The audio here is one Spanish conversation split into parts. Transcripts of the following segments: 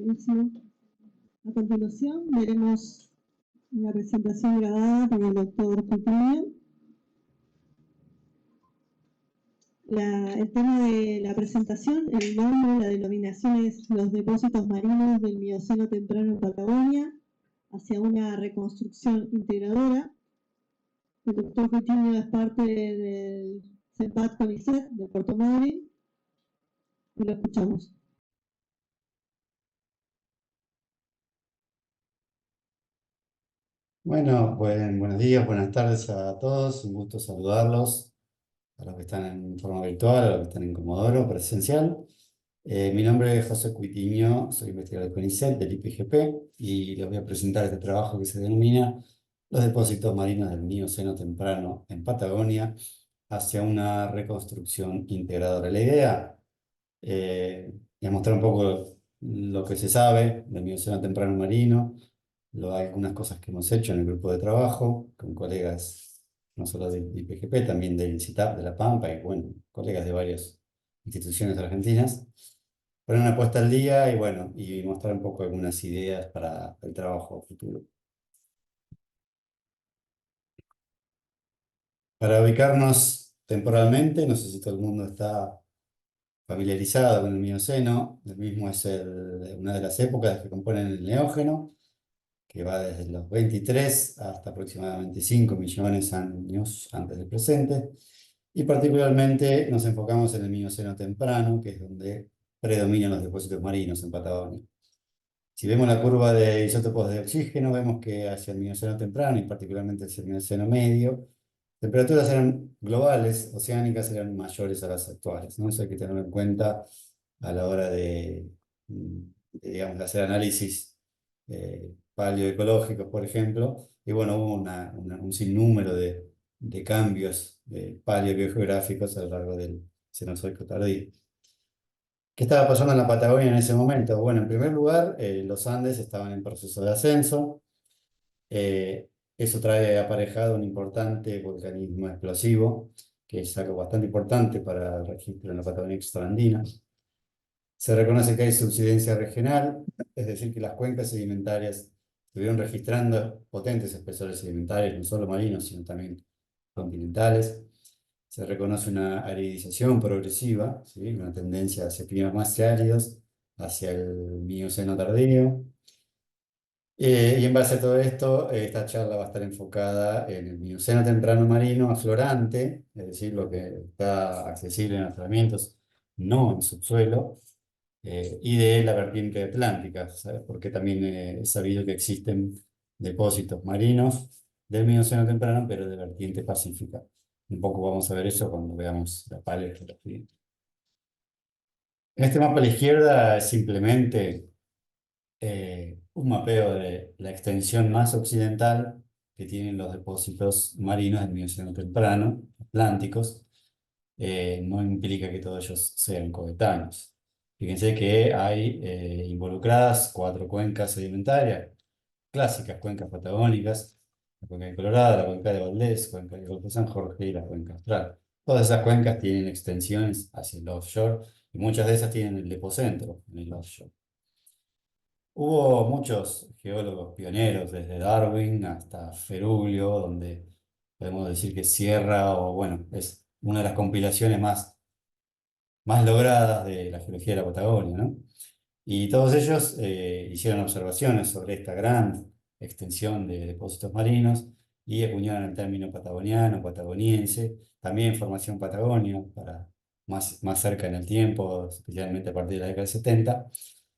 Buenísimo. A continuación veremos una presentación grabada por el doctor Coutinho. El tema de la presentación, el nombre, la denominación es Los depósitos marinos del Mioceno temprano en Patagonia, hacia una reconstrucción integradora. El doctor Coutinho es parte del CEPAT CONICET de Puerto Madryn y lo escuchamos. Bueno, buenos días, buenas tardes a todos. Un gusto saludarlos, a los que están en forma virtual, a los que están en Comodoro, presencial. Mi nombre es José Coutinho, soy investigador del CONICET, del IPGP, y les voy a presentar este trabajo que se denomina Los depósitos marinos del Mioceno temprano en Patagonia hacia una reconstrucción integradora. La idea es mostrar un poco lo que se sabe del Mioceno temprano marino, algunas cosas que hemos hecho en el grupo de trabajo con colegas, no solo del IPGP, también del CITAP, de La Pampa, y bueno, colegas de varias instituciones argentinas, poner una puesta al día y bueno, y mostrar un poco algunas ideas para el trabajo futuro. Para ubicarnos temporalmente, no sé si todo el mundo está familiarizado con el Mioceno. El mismo es una de las épocas que componen el Neógeno, que va desde los 23 hasta aproximadamente 5 millones de años antes del presente, y particularmente nos enfocamos en el Mioceno temprano, que es donde predominan los depósitos marinos en Patagonia. Si vemos la curva de isótopos de oxígeno, vemos que hacia el Mioceno temprano y particularmente hacia el Mioceno medio, temperaturas eran globales, oceánicas, eran mayores a las actuales, ¿no? Eso hay que tenerlo en cuenta a la hora digamos, de hacer análisis paleoecológicos, por ejemplo, y bueno, hubo un sinnúmero de cambios paleobiogeográficos a lo largo del Cenozoico tardío. ¿Qué estaba pasando en la Patagonia en ese momento? Bueno, en primer lugar, los Andes estaban en proceso de ascenso. Eso trae aparejado un importante volcanismo explosivo, que es algo bastante importante para el registro en la Patagonia extraandina. Se reconoce que hay subsidencia regional, es decir, que las cuencas sedimentarias estuvieron registrando potentes espesores sedimentarios, no solo marinos, sino también continentales. Se reconoce una aridización progresiva, ¿sí? Una tendencia hacia climas más áridos, hacia el Mioceno tardío. Y en base a todo esto, esta charla va a estar enfocada en el Mioceno temprano marino aflorante, es decir, lo que está accesible en afloramientos, no en subsuelo, y de la vertiente atlántica, ¿sabes? Porque también es sabido que existen depósitos marinos del Mioceno temprano, pero de vertiente pacífica. Un poco vamos a ver eso cuando veamos la paleogeografía. En este mapa a la izquierda es simplemente un mapeo de la extensión más occidental que tienen los depósitos marinos del Mioceno temprano, atlánticos. No implica que todos ellos sean coetáneos. Fíjense que hay involucradas 4 cuencas sedimentarias, clásicas cuencas patagónicas: la cuenca de Colorado, la cuenca de Valdés, cuenca del Golfo de San Jorge y la cuenca austral. Todas esas cuencas tienen extensiones hacia el offshore y muchas de esas tienen el depocentro en el offshore. Hubo muchos geólogos pioneros, desde Darwin hasta Ferulio, donde podemos decir que Sierra, o bueno, es una de las compilaciones más logradas de la geología de la Patagonia, ¿no? Y todos ellos hicieron observaciones sobre esta gran extensión de depósitos marinos y acuñaron el término patagoniano, patagoniense, también formación Patagonia, para más cerca en el tiempo, especialmente a partir de la década del 70.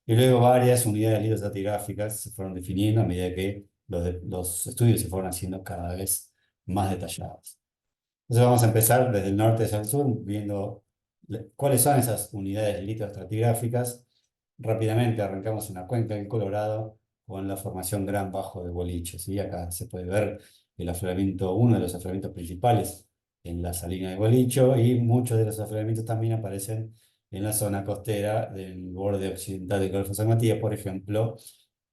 Y luego varias unidades lidroestratigráficas se fueron definiendo a medida que los estudios se fueron haciendo cada vez más detallados. Entonces vamos a empezar desde el norte hacia el sur, viendo cuáles son esas unidades lidroestratigráficas. Rápidamente arrancamos en la cuenca del Colorado con la formación Gran Bajo de Boliche, ¿sí? Acá se puede ver el afloramiento, uno de los afloramientos principales en la salina de Bolicho, y muchos de los afloramientos también aparecen en la zona costera del borde occidental del Golfo de San Matías, por ejemplo,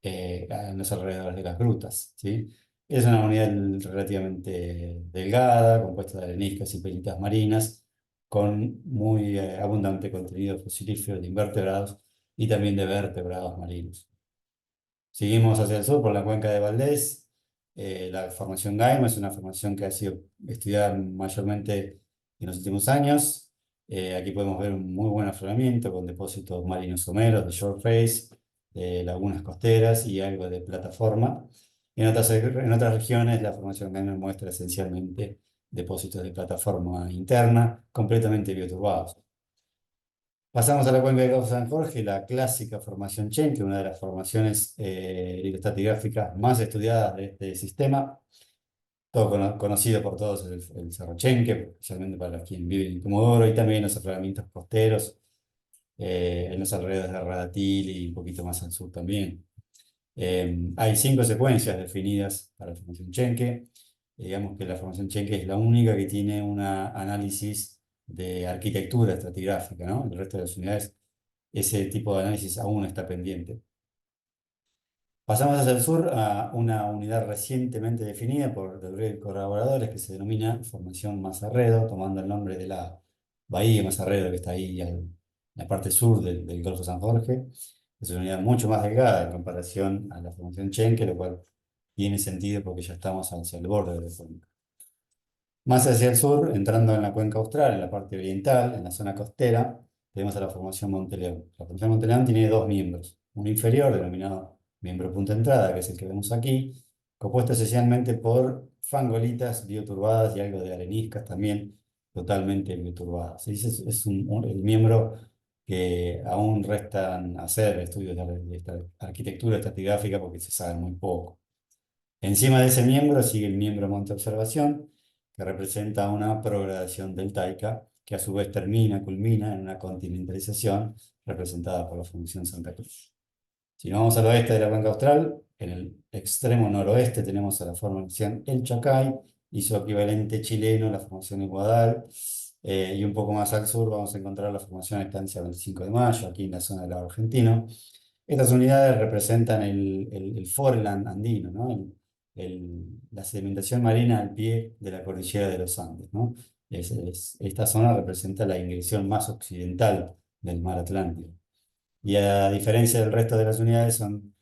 en los alrededores de las grutas, ¿sí? Es una unidad relativamente delgada, compuesta de areniscas y pelitas marinas, con muy abundante contenido fosilífero de invertebrados, y también de vertebrados marinos. Seguimos hacia el sur por la cuenca de Valdés. La formación Gaima es una formación que ha sido estudiada mayormente en los últimos años. Aquí podemos ver un muy buen afloramiento con depósitos marinos someros de short face, lagunas costeras y algo de plataforma. En otras regiones la formación Gaima muestra esencialmente depósitos de plataforma interna completamente bioturbados. Pasamos a la cuenca del Golfo de San Jorge, la clásica formación Chenque, una de las formaciones hidroestratigráficas más estudiadas de este sistema, todo conocido por todos, el Cerro Chenque, especialmente para quienes viven en Comodoro, y también los afloramientos costeros en los alrededores de Radatil y un poquito más al sur también. Hay 5 secuencias definidas para la formación Chenque. Digamos que la formación Chenque es la única que tiene un análisis de arquitectura estratigráfica, ¿no? El resto de las unidades, ese tipo de análisis aún está pendiente. Pasamos hacia el sur a una unidad recientemente definida por Debré y colaboradores que se denomina Formación Mazarredo, tomando el nombre de la bahía Mazarredo que está ahí en la parte sur del Golfo San Jorge. Es una unidad mucho más delgada en comparación a la Formación Chenque, lo cual tiene sentido porque ya estamos hacia el borde de la cuenca. Más hacia el sur, entrando en la cuenca austral, en la parte oriental, en la zona costera, tenemos a la Formación Monteleón. La Formación Monteleón tiene dos miembros, uno inferior, denominado miembro punta entrada, que es el que vemos aquí, compuesto esencialmente por fangolitas bioturbadas y algo de areniscas también totalmente bioturbadas. Es el miembro que aún restan hacer estudios de esta arquitectura estratigráfica porque se sabe muy poco. Encima de ese miembro sigue el miembro monte observación, que representa una progradación deltaica, que a su vez culmina en una continentalización representada por la Formación Santa Cruz. Si nos vamos al oeste de la cuenca austral, en el extremo noroeste tenemos a la formación El Chacay y su equivalente chileno, la formación Iguadal, y un poco más al sur vamos a encontrar la formación Estancia 25 de Mayo, aquí en la zona del lago argentino. Estas unidades representan el foreland andino, ¿no? La sedimentación marina al pie de la cordillera de los Andes, ¿no? Esta zona representa la ingresión más occidental del mar Atlántico. Y a diferencia del resto de las unidades, son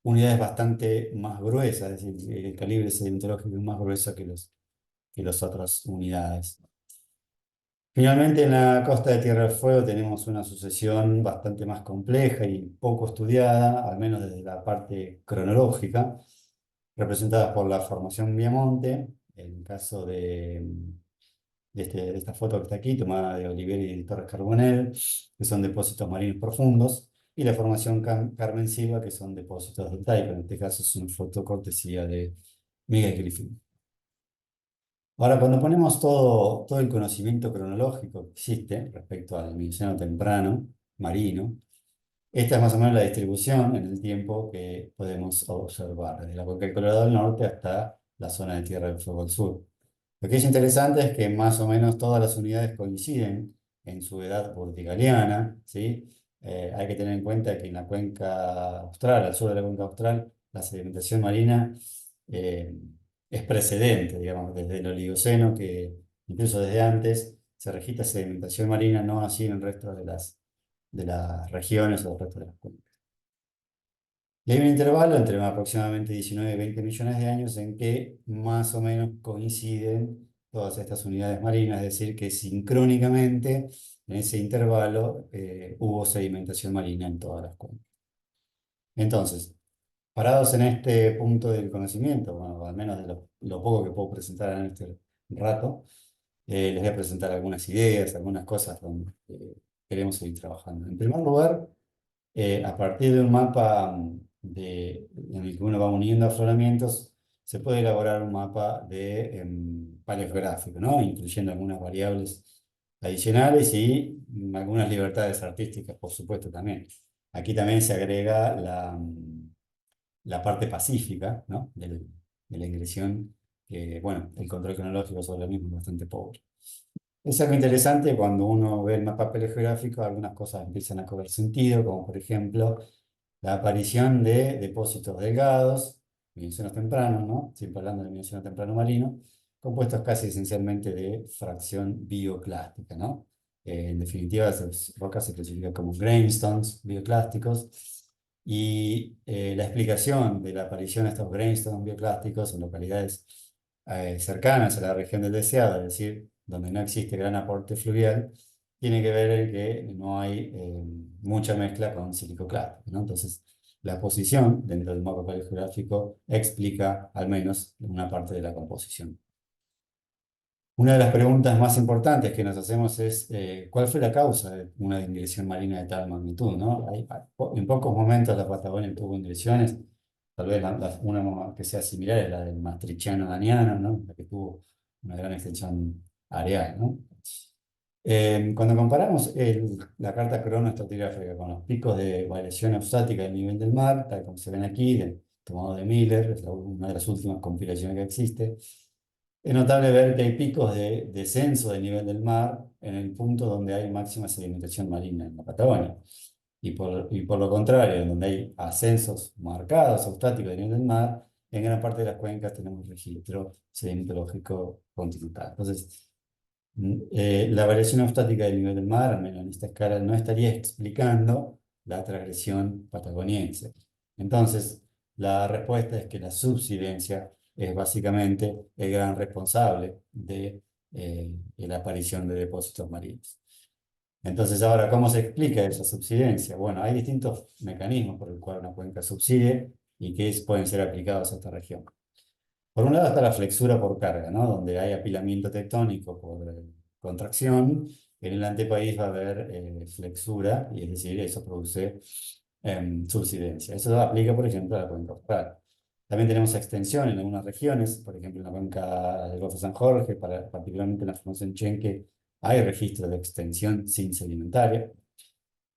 unidades bastante más gruesas, es decir, el calibre sedimentológico es más grueso que las otras unidades. Finalmente, en la costa de Tierra del Fuego tenemos una sucesión bastante más compleja y poco estudiada, al menos desde la parte cronológica, representada por la formación Viamonte, en el caso de esta foto que está aquí, tomada de Oliveri y Torres Carbonell, que son depósitos marinos profundos, y la formación Carmen Silva, que son depósitos del Taipa. En este caso es una foto cortesía de Miguel Griffin. Ahora, cuando ponemos todo el conocimiento cronológico que existe respecto al Mioceno temprano marino, esta es más o menos la distribución en el tiempo que podemos observar, desde la cuenca del Colorado al norte hasta la zona de Tierra del Fuego al sur. Lo que es interesante es que más o menos todas las unidades coinciden en su edad urticaliana, ¿sí? Hay que tener en cuenta que en la cuenca austral, al sur de la cuenca austral, la sedimentación marina eh, es precedente, digamos, desde el Oligoceno, que incluso desde antes se registra sedimentación marina, no así en el resto de las regiones o el resto de las cuencas. Y hay un intervalo entre aproximadamente 19 y 20 millones de años en que más o menos coinciden todas estas unidades marinas, es decir, que sincrónicamente en ese intervalo hubo sedimentación marina en todas las cuencas. Entonces, parados en este punto del conocimiento, bueno, al menos de lo poco que puedo presentar en este rato, les voy a presentar algunas ideas, algunas cosas donde queremos seguir trabajando. En primer lugar, a partir de un mapa en el que uno va uniendo afloramientos, se puede elaborar un mapa de paleogeográfico, ¿no? Incluyendo algunas variables adicionales y algunas libertades artísticas, por supuesto, también. Aquí también se agrega la parte pacífica, ¿no? De la ingresión, que, bueno, el control cronológico sobre el mismo es bastante pobre. Es algo interesante cuando uno ve el mapa paleogeográfico, algunas cosas empiezan a cobrar sentido, como por ejemplo la aparición de depósitos delgados, mioceno temprano, ¿no? Siempre hablando del mioceno temprano marino, compuestos casi esencialmente de fracción bioclástica, ¿no? En definitiva, esas rocas se clasifican como grainstones bioclásticos. Y la explicación de la aparición de estos grainstones bioclásticos en localidades cercanas a la región del deseado, es decir, donde no existe gran aporte fluvial, tiene que ver en que no hay mucha mezcla con silicoclásticos, ¿no? Entonces, la posición dentro del mapa paleogeográfico explica al menos una parte de la composición. Una de las preguntas más importantes que nos hacemos es ¿cuál fue la causa de una ingresión marina de tal magnitud, ¿no? En pocos momentos la Patagonia tuvo ingresiones, tal vez una que sea similar es la del Maastrichtiano-Daniano, ¿no? La que tuvo una gran extensión areal, ¿no? Cuando comparamos la carta cronoestratigráfica con los picos de variación eustática del nivel del mar, tal como se ven aquí, tomado de Miller, es una de las últimas compilaciones que existe, es notable ver que hay picos de descenso del nivel del mar en el punto donde hay máxima sedimentación marina en la Patagonia. Y por lo contrario, donde hay ascensos marcados eustáticos del nivel del mar, en gran parte de las cuencas tenemos registro sedimentológico continental. Entonces, la variación eustática del nivel del mar, al menos en esta escala, no estaría explicando la transgresión patagoniense. Entonces, la respuesta es que la subsidencia es básicamente el gran responsable de la aparición de depósitos marinos. Entonces, ahora, ¿cómo se explica esa subsidencia? Bueno, hay distintos mecanismos por los cuales una cuenca subside y que pueden ser aplicados a esta región. Por un lado está la flexura por carga, ¿no? Donde hay apilamiento tectónico por contracción. En el antepaís va a haber flexura, y es decir, eso produce subsidencia. Eso aplica, por ejemplo, a la cuenca austral. También tenemos extensión en algunas regiones, por ejemplo, en la cuenca del Golfo San Jorge, particularmente en la formación Chenque, hay registro de extensión sin sedimentaria.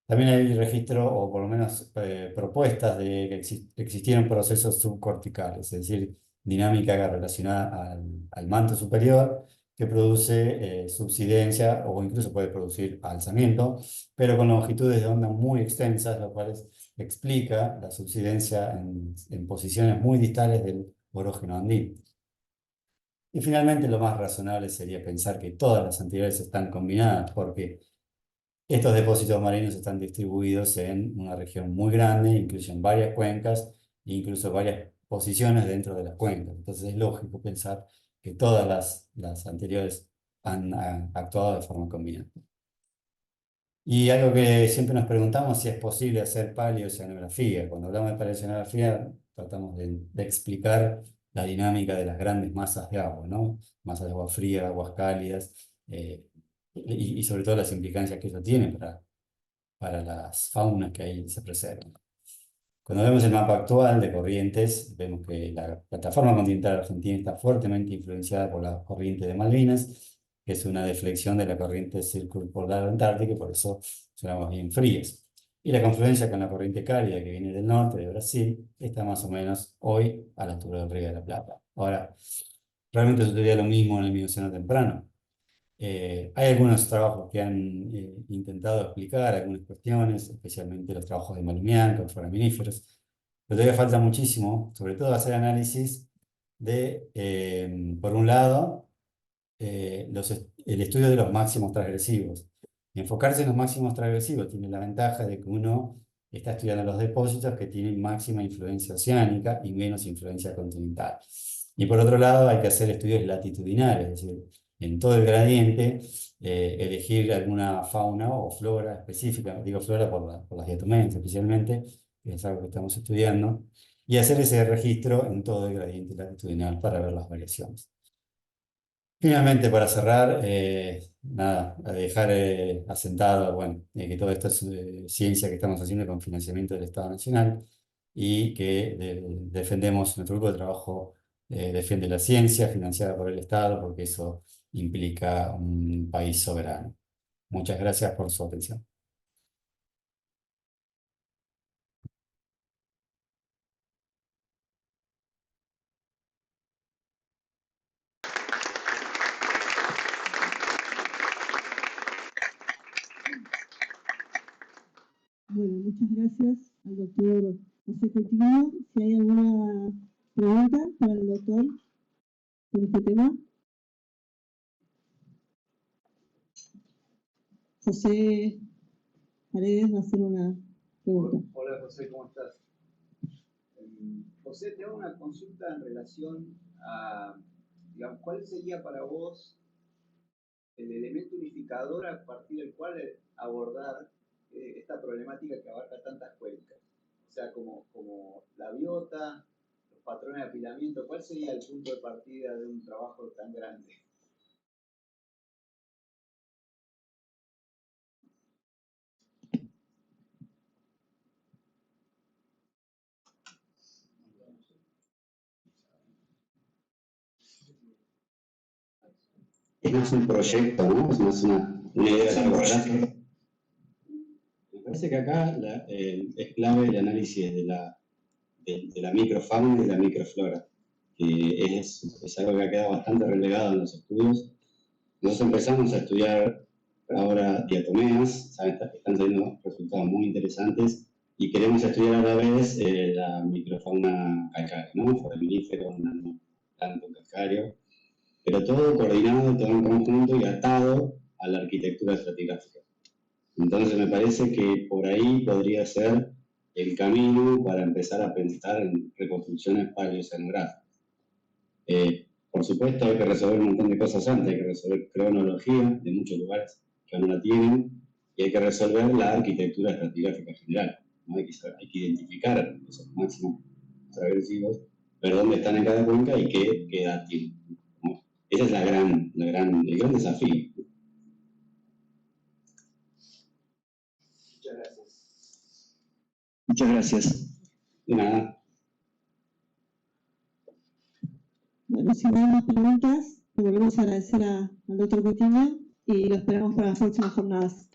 También hay registro, o por lo menos propuestas de que existieron procesos subcorticales, es decir, dinámica relacionada al manto superior que produce subsidencia o incluso puede producir alzamiento, pero con longitudes de onda muy extensas, lo cual explica la subsidencia en posiciones muy distales del orógeno andino. Y finalmente, lo más razonable sería pensar que todas las antigüedades están combinadas, porque estos depósitos marinos están distribuidos en una región muy grande, incluyen varias cuencas e incluso varias posiciones dentro de las cuencas. Entonces es lógico pensar que todas las anteriores han actuado de forma combinada. Y algo que siempre nos preguntamos si es posible hacer paleoceanografía. Cuando hablamos de paleoceanografía tratamos de explicar la dinámica de las grandes masas de agua, ¿no? Masas de agua fría, aguas cálidas, y sobre todo las implicancias que eso tiene para las faunas que ahí se preservan. Cuando vemos el mapa actual de corrientes, vemos que la plataforma continental argentina está fuertemente influenciada por la corriente de Malvinas, que es una deflexión de la corriente circumpolar antártica, y por eso son aguas bien frías. Y la confluencia con la corriente cálida que viene del norte de Brasil está más o menos hoy a la altura del Río de la Plata. Ahora, realmente sucedía lo mismo en el Mioceno temprano. Hay algunos trabajos que han intentado explicar algunas cuestiones, especialmente los trabajos de Malumián con foraminíferos, pero todavía falta muchísimo, sobre todo hacer análisis por un lado, el estudio de los máximos transgresivos. Enfocarse en los máximos transgresivos tiene la ventaja de que uno está estudiando los depósitos que tienen máxima influencia oceánica y menos influencia continental. Y por otro lado, hay que hacer estudios latitudinales, es decir, en todo el gradiente, elegir alguna fauna o flora específica, digo flora por las diatomeas especialmente, que es algo que estamos estudiando, y hacer ese registro en todo el gradiente latitudinal para ver las variaciones. Finalmente, para cerrar, nada, a dejar asentado, bueno, que todo esto es ciencia que estamos haciendo con financiamiento del Estado Nacional y que defendemos, nuestro grupo de trabajo defiende la ciencia financiada por el Estado porque eso implica un país soberano. Muchas gracias por su atención. Bueno, muchas gracias al doctor José Coutinho. Si hay alguna pregunta para el doctor por este tema. José Paredes va a hacer una pregunta. Hola José, ¿cómo estás? José, te hago una consulta en relación a, digamos, ¿cuál sería para vos el elemento unificador a partir del cual abordar esta problemática que abarca tantas cuencas? O sea, como la biota, los patrones de apilamiento, ¿cuál sería el punto de partida de un trabajo tan grande? Es más un proyecto, ¿no? Es más una idea de largo plazo. Me parece que acá es clave el análisis de la microfauna y de la microflora, que es algo que ha quedado bastante relegado en los estudios. Nosotros empezamos a estudiar ahora diatomeas, están saliendo resultados muy interesantes, y queremos estudiar a la vez la microfauna calcárea, ¿no? Foraminífero, no tanto calcáreo, pero todo coordinado, todo en conjunto y atado a la arquitectura estratigráfica. Entonces me parece que por ahí podría ser el camino para empezar a pensar en reconstrucciones paleoceanográficas. Por supuesto hay que resolver un montón de cosas antes, hay que resolver cronología de muchos lugares que aún no la tienen, y hay que resolver la arquitectura estratigráfica general, ¿no? Hay que identificar esos máximos transversivos, ver dónde están en cada cuenca y qué edad tienen, ¿no? Ese es el gran desafío. Muchas gracias. Muchas gracias. De nada. Bueno, si no hay más preguntas, le volvemos a agradecer al doctor Coutinho y lo esperamos para las próximas jornadas.